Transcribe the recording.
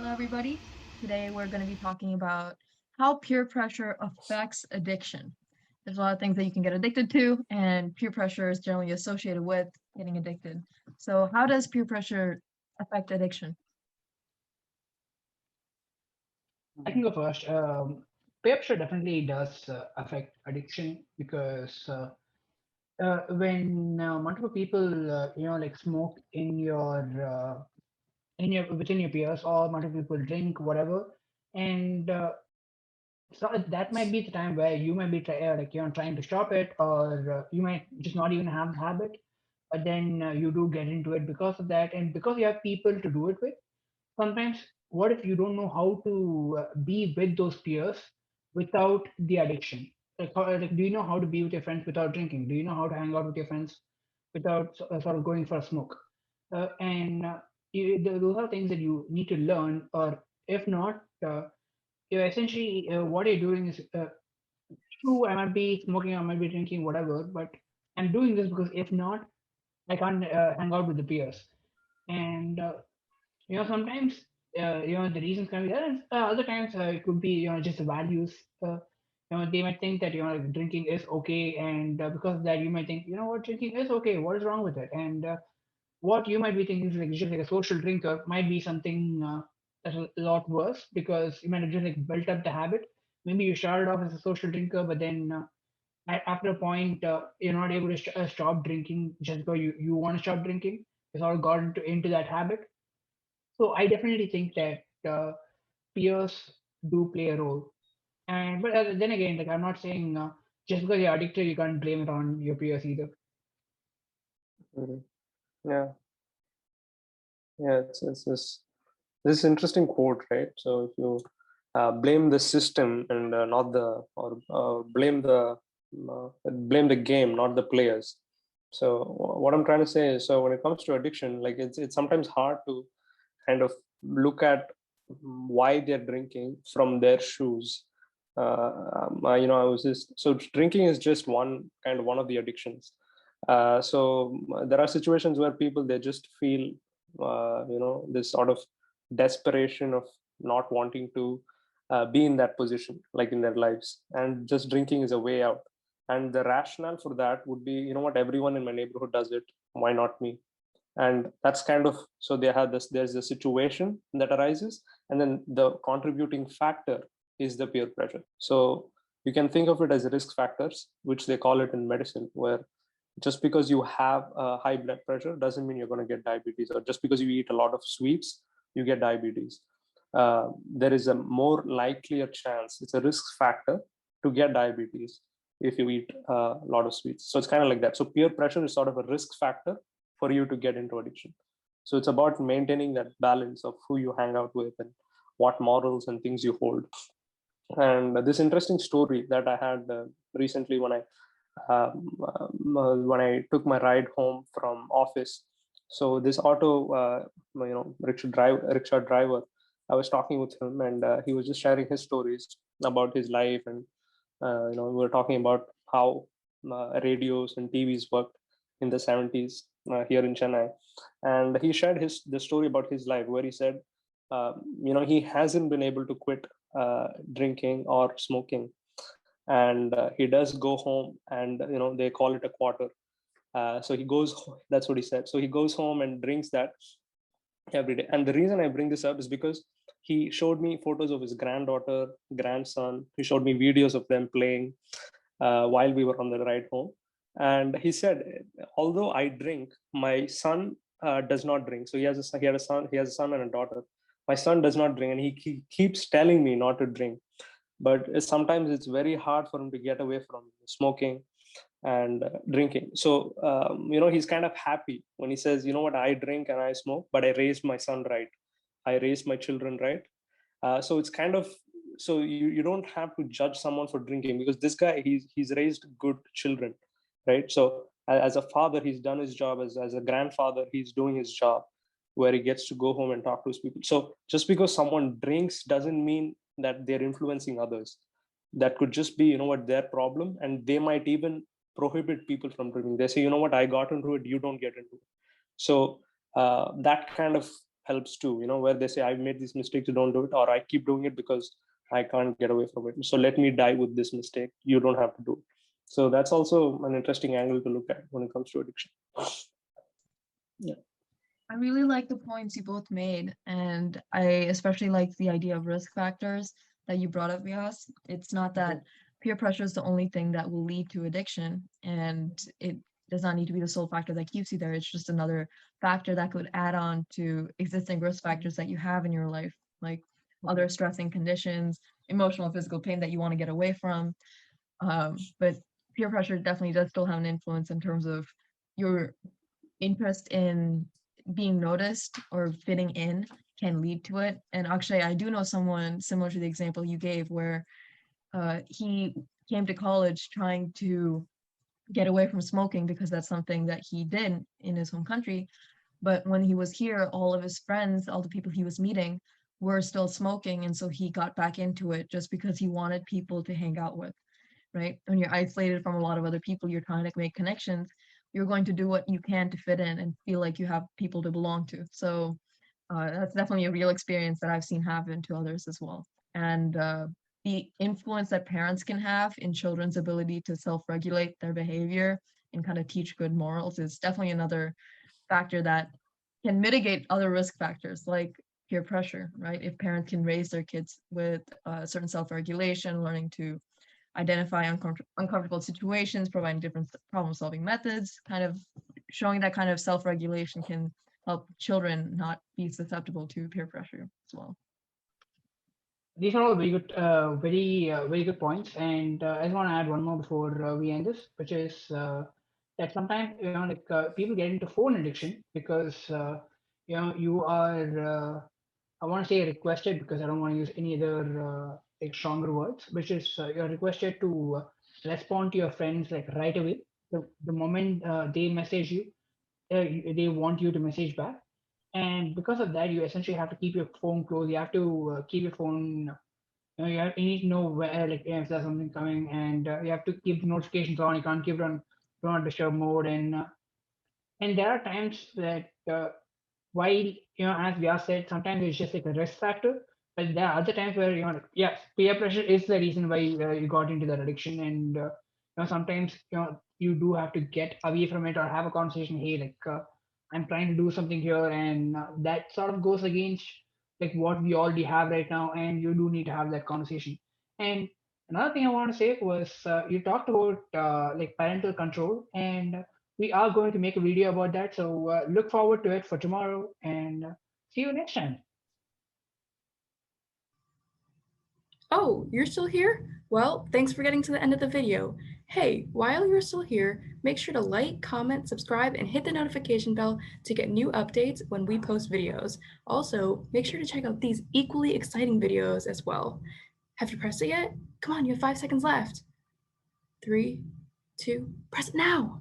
Hello, everybody. Today we're going to be talking about how peer pressure affects addiction. There's a lot of things that you can get addicted to, and peer pressure is generally associated with getting addicted. So, how does peer pressure affect addiction? I can go first. Peer pressure definitely does affect addiction because when multiple people, like smoke in your within your peers, or multiple people drink whatever, and so that might be the time where you might be trying to stop it, or you might just not even have the habit, but then you do get into it because of that, and because you have people to do it with. Sometimes, what if you don't know how to be with those peers without the addiction? Do you know how to be with your friends without drinking? Do you know how to hang out with your friends without sort of going for a smoke? And those are things that you need to learn, or if not, essentially what you're doing is true. I might be smoking, I might be drinking, whatever, but I'm doing this because if not, I can't hang out with the peers. And sometimes the reasons can be there, and other times it could be just the values. They might think that like, drinking is okay, and because of that you might think, what, drinking is okay, what is wrong with it? And what you might be thinking is like just like a social drinker might be something that's a lot worse, because you might have just like built up the habit. Maybe you started off as a social drinker, but then after a point you're not able to stop drinking just because you want to stop drinking. It's all got into that habit. So I definitely think that peers do play a role. And but then again, like I'm not saying just because you're addicted, you can't blame it on your peers either. Mhm. Yeah, yeah, it's this interesting quote, right? So if you blame the system and not the, or blame the game, not the players. So what I'm trying to say is, so when it comes to addiction, like it's sometimes hard to kind of look at why they're drinking from their shoes. I was just, so drinking is just one of the addictions. So there are situations where people, they just feel this sort of desperation of not wanting to be in that position, like in their lives, and just drinking is a way out. And the rationale for that would be, what, everyone in my neighborhood does it, why not me? And that's kind of, so they have this, there's a situation that arises, and then the contributing factor is the peer pressure. So you can think of it as risk factors, which they call it in medicine, where just because you have high blood pressure doesn't mean you're going to get diabetes, or just because you eat a lot of sweets you get diabetes. There is a more likelier chance, it's a risk factor to get diabetes if you eat a lot of sweets. So it's kind of like that. So peer pressure is sort of a risk factor for you to get into addiction. So it's about maintaining that balance of who you hang out with and what morals and things you hold. And this interesting story that I had recently when I took my ride home from office. So this rickshaw driver, I was talking with him, and he was just sharing his stories about his life, and we were talking about how radios and TVs worked in the 70s here in Chennai. And he shared the story about his life, where he said, he hasn't been able to quit drinking or smoking, and he does go home, and they call it a quarter. So he goes, that's what he said. So he goes home and drinks that every day. And the reason I bring this up is because he showed me photos of his granddaughter, grandson. He showed me videos of them playing while we were on the ride home. And he said, although I drink, my son does not drink. So he has a son and a daughter. My son does not drink, and he keeps telling me not to drink. But sometimes it's very hard for him to get away from smoking and drinking. So he's kind of happy when he says, what, I drink and I smoke, but I raised my son right, I raised my children right. So it's kind of, so you don't have to judge someone for drinking, because this guy, he's raised good children, right? So as a father, he's done his job. As a grandfather, he's doing his job, where he gets to go home and talk to his people. So just because someone drinks doesn't mean that they're influencing others. That could just be, what, their problem, and they might even prohibit people from drinking. They say, what, I got into it, you don't get into it. So that kind of helps too, where they say, I've made this mistake, you don't do it, or I keep doing it because I can't get away from it. So let me die with this mistake. You don't have to do it. So that's also an interesting angle to look at when it comes to addiction. Yeah. I really like the points you both made, and I especially like the idea of risk factors that you brought up, Vyaas. It's not that peer pressure is the only thing that will lead to addiction, and it does not need to be the sole factor that keeps you there. It's just another factor that could add on to existing risk factors that you have in your life, like other stressing conditions, emotional, physical pain that you want to get away from. But peer pressure definitely does still have an influence in terms of your interest in being noticed or fitting in can lead to it. And Akshay, I do know someone similar to the example you gave where he came to college trying to get away from smoking because that's something that he did in his home country. But when he was here, all of his friends, all the people he was meeting were still smoking. And so he got back into it just because he wanted people to hang out with, right? When you're isolated from a lot of other people, you're trying to make connections. You're going to do what you can to fit in and feel like you have people to belong to. So that's definitely a real experience that I've seen happen to others as well. And the influence that parents can have in children's ability to self-regulate their behavior and kind of teach good morals is definitely another factor that can mitigate other risk factors like peer pressure, right? If parents can raise their kids with certain self-regulation, learning to identify uncomfortable situations, providing different problem-solving methods, kind of showing that kind of self-regulation can help children not be susceptible to peer pressure as well. These are all very good, very good points. And I just want to add one more before we end this, which is that sometimes people get into phone addiction because you are I want to say requested because I don't want to use any other like stronger words, which is you're requested to respond to your friends like right away. The moment they message you, they want you to message back. And because of that, you essentially have to keep your phone close. You have to keep your phone. You need to know where, like, if there's something coming, and you have to keep the notifications on. You can't keep it on do not disturb mode, and there are times that while as Vyaas said, sometimes it's just like a risk factor, but there are other times where yes, peer pressure is the reason why you got into that addiction, and sometimes you do have to get away from it or have a conversation. Hey, like I'm trying to do something here, and that sort of goes against like what we already have right now, and you do need to have that conversation. And another thing I want to say was you talked about like parental control, and we are going to make a video about that. So look forward to it for tomorrow, and see you next time. Oh, you're still here? Well, thanks for getting to the end of the video. Hey, while you're still here, make sure to like, comment, subscribe, and hit the notification bell to get new updates when we post videos. Also, make sure to check out these equally exciting videos as well. Have you pressed it yet? Come on, you have 5 seconds left. 3, 2, press it now.